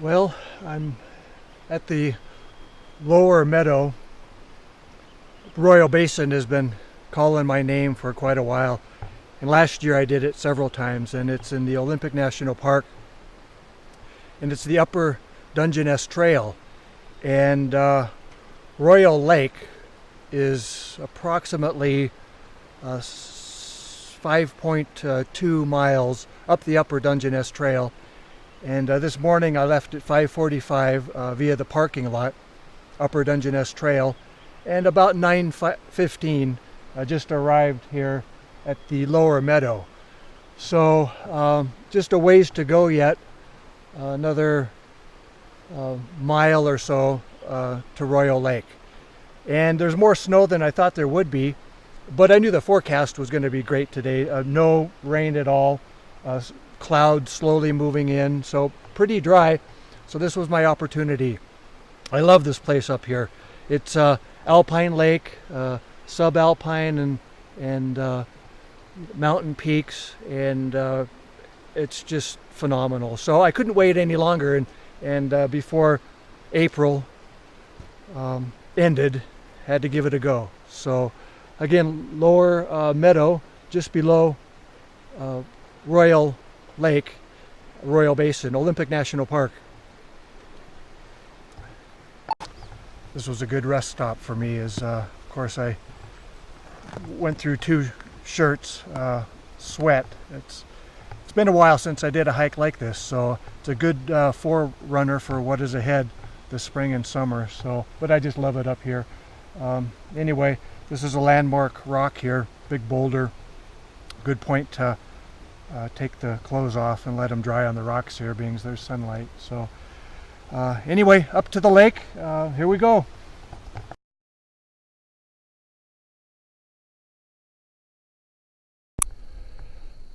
Well, I'm at the lower meadow. Royal Basin has been calling my name for quite a while. And last year I did it several times, and it's in the Olympic National Park. And it's the Upper Dungeness Trail. And Royal Lake is approximately 5.2 miles up the Upper Dungeness Trail. And this morning I left at 5:45 via the parking lot, Upper Dungeness Trail, and about 9:15 I just arrived here at the lower meadow. So just a ways to go yet, another mile or so to Royal Lake. And there's more snow than I thought there would be, but I knew the forecast was going to be great today. No rain at all. Clouds slowly moving in, so pretty dry. So this was my opportunity. I love this place up here. It's alpine lake, subalpine and mountain peaks, and it's just phenomenal. So I couldn't wait any longer, and before April ended, had to give it a go. So again, lower meadow, just below Royal Lake, Royal Basin, Olympic National Park. This was a good rest stop for me, as of course I went through 2 shirts, sweat. It's been a while since I did a hike like this, so it's a good forerunner for what is ahead this spring and summer. So, but I just love it up here. Anyway, this is a landmark rock here, big boulder. Good point to take the clothes off and let them dry on the rocks here, being there's sunlight. So anyway, up to the lake. Here we go.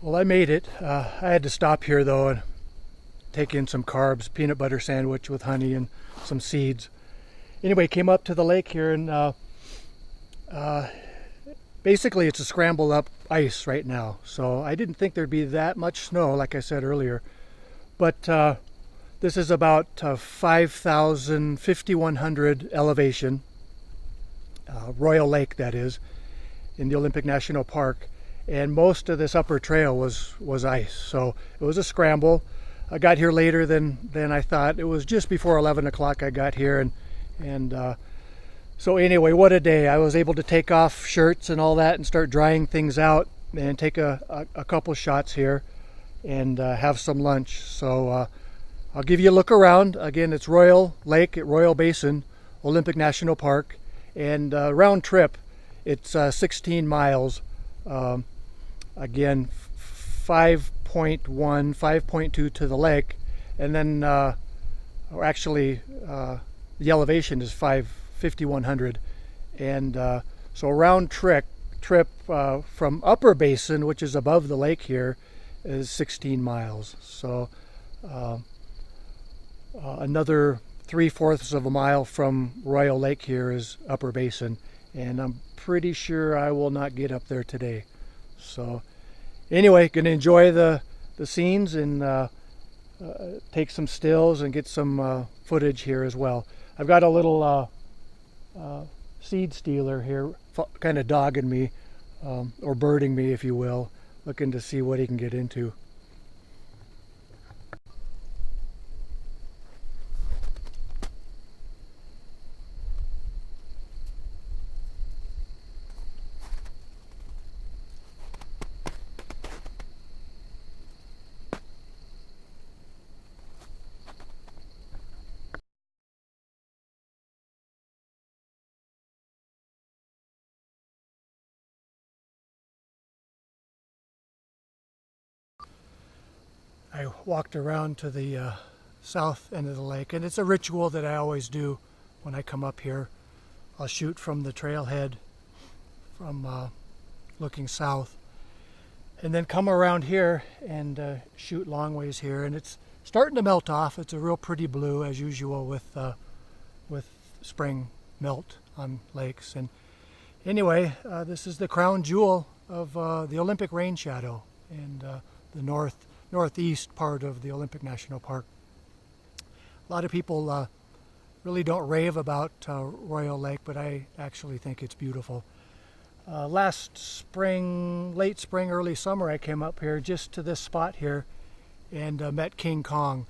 Well, I made it. I had to stop here though and take in some carbs, peanut butter sandwich with honey and some seeds. Anyway, came up to the lake here, and basically it's a scrambled up ice right now. So I didn't think there'd be that much snow, like I said earlier. But this is about 5,100 elevation, Royal Lake that is, in the Olympic National Park. And most of this upper trail was ice. So it was a scramble. I got here later than I thought. It was just before 11 o'clock I got here, and so anyway, what a day. I was able to take off shirts and all that and start drying things out and take a couple shots here and have some lunch. So I'll give you a look around. Again, it's Royal Lake at Royal Basin, Olympic National Park, and round trip, it's 16 miles. Again, 5.1, 5.2 to the lake, and then or actually the elevation is 5,100, and so round trip from Upper Basin, which is above the lake here, is 16 miles. So another 3/4 of a mile from Royal Lake here is Upper Basin, and I'm pretty sure I will not get up there today. So anyway, gonna enjoy the scenes and take some stills and get some footage here as well. I've got a little seed stealer here, kind of dogging me, or birding me, if you will, looking to see what he can get into. I walked around to the south end of the lake, and it's a ritual that I always do when I come up here. I'll shoot from the trailhead, from looking south, and then come around here and shoot long ways here. And it's starting to melt off. It's a real pretty blue, as usual with spring melt on lakes. And anyway, this is the crown jewel of the Olympic rain shadow, and the northeast part of the Olympic National Park. A lot of people really don't rave about Royal Lake, but I actually think it's beautiful. Last spring, late spring, early summer, I came up here just to this spot here and met King Kong.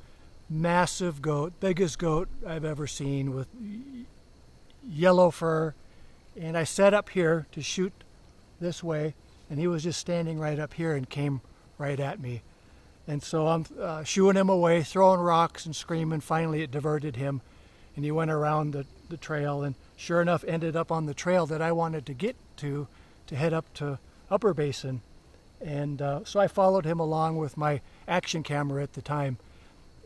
Massive goat, biggest goat I've ever seen with yellow fur. And I set up here to shoot this way, and he was just standing right up here and came right at me. And so I'm shooing him away, throwing rocks and screaming. Finally it diverted him, and he went around the trail, and sure enough ended up on the trail that I wanted to get to head up to Upper Basin. And so I followed him along with my action camera at the time,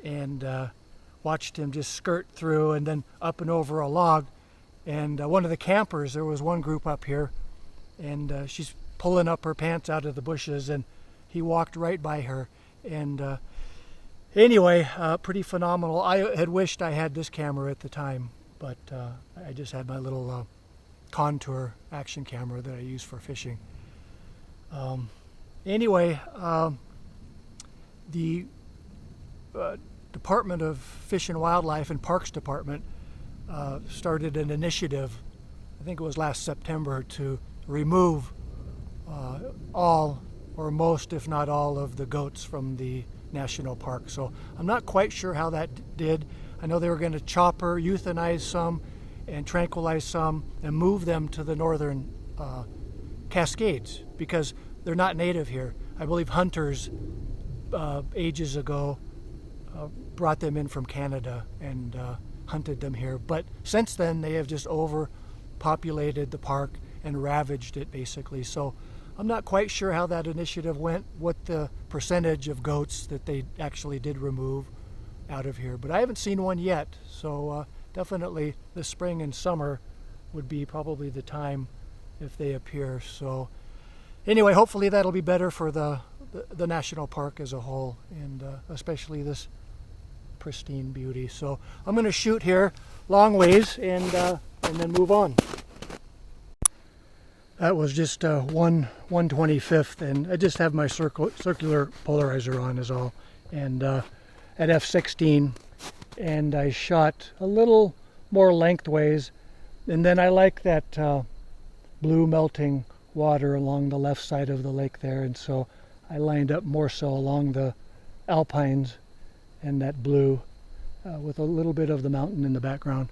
and watched him just skirt through and then up and over a log. And one of the campers, there was one group up here, and she's pulling up her pants out of the bushes, and he walked right by her. And anyway, pretty phenomenal. I had wished I had this camera at the time, but I just had my little contour action camera that I use for fishing. Anyway, the Department of Fish and Wildlife and Parks Department started an initiative, I think it was last September, to remove all or most, if not all, of the goats from the national park. So I'm not quite sure how that did. I know they were going to chopper, euthanize some, and tranquilize some, and move them to the northern Cascades because they're not native here. I believe hunters ages ago brought them in from Canada and hunted them here. But since then, they have just overpopulated the park and ravaged it, basically. So I'm not quite sure how that initiative went, what the percentage of goats that they actually did remove out of here. But I haven't seen one yet. So definitely this spring and summer would be probably the time if they appear. So anyway, hopefully that'll be better for the national park as a whole, and especially this pristine beauty. So I'm going to shoot here long ways and then move on. That was just 1/125th, and I just have my circular polarizer on is all, and at f/16, and I shot a little more lengthways, and then I like that blue melting water along the left side of the lake there, and so I lined up more so along the alpines and that blue with a little bit of the mountain in the background.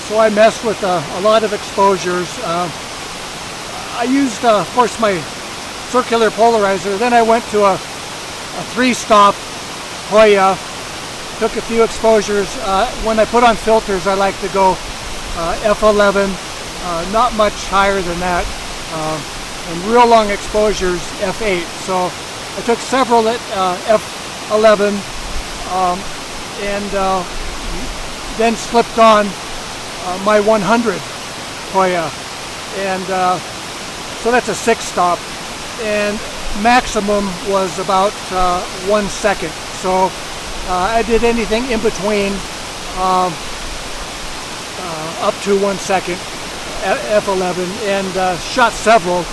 So I messed with a lot of exposures. I used, of course, my circular polarizer. Then I went to a 3-stop Hoya, took a few exposures. When I put on filters, I like to go f/11, not much higher than that, and real long exposures f/8. So I took several at f/11 and then slipped on my 100 Hoya, and so that's a 6-stop, and maximum was about 1 second. So I did anything in between up to 1 second f/11, and shot several,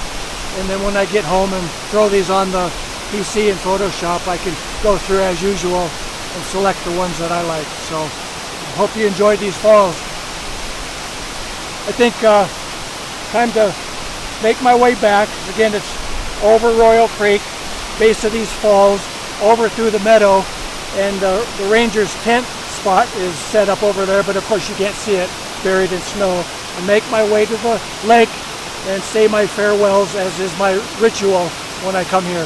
and then when I get home and throw these on the PC and Photoshop, I can go through as usual and select the ones that I like. So I hope you enjoyed these falls. I think time to make my way back. Again, it's over Royal Creek, base of these falls, over through the meadow, and the ranger's tent spot is set up over there, but of course you can't see it, buried in snow. And make my way to the lake and say my farewells, as is my ritual when I come here.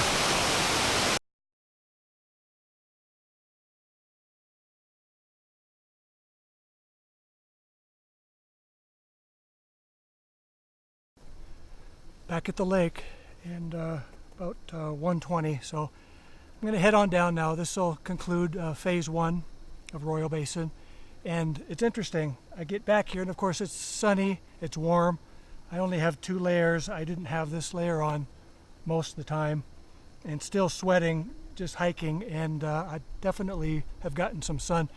Back at the lake, and about 1:20, so I'm going to head on down now. This will conclude phase 1 of Royal Basin, and it's interesting. I get back here, and of course it's sunny, it's warm. I only have 2 layers. I didn't have this layer on most of the time, and still sweating just hiking, and I definitely have gotten some sun.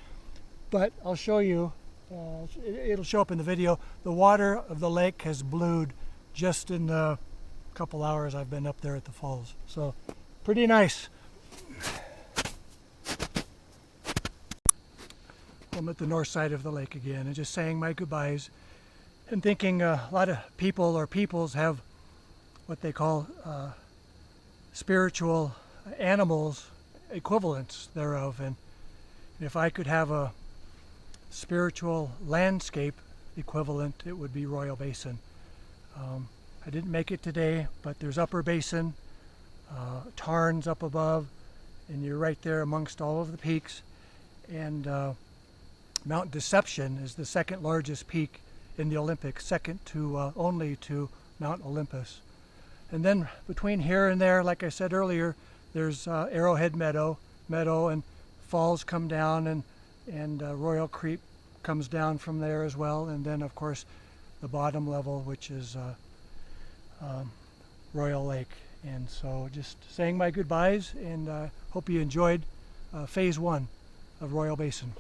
But I'll show you, it'll show up in the video, the water of the lake has blued just in the couple hours I've been up there at the falls. So pretty nice. I'm at the north side of the lake again and just saying my goodbyes and thinking a lot of people or peoples have what they call spiritual animals equivalents thereof, and if I could have a spiritual landscape equivalent, it would be Royal Basin. I didn't make it today, but there's Upper Basin, Tarns up above, and you're right there amongst all of the peaks. And Mount Deception is the second largest peak in the Olympics, second to only to Mount Olympus. And then between here and there, like I said earlier, there's Arrowhead Meadow, and falls come down, and Royal Creek comes down from there as well. And then, of course, the bottom level, which is Royal Lake. And so just saying my goodbyes, and hope you enjoyed phase 1 of Royal Basin.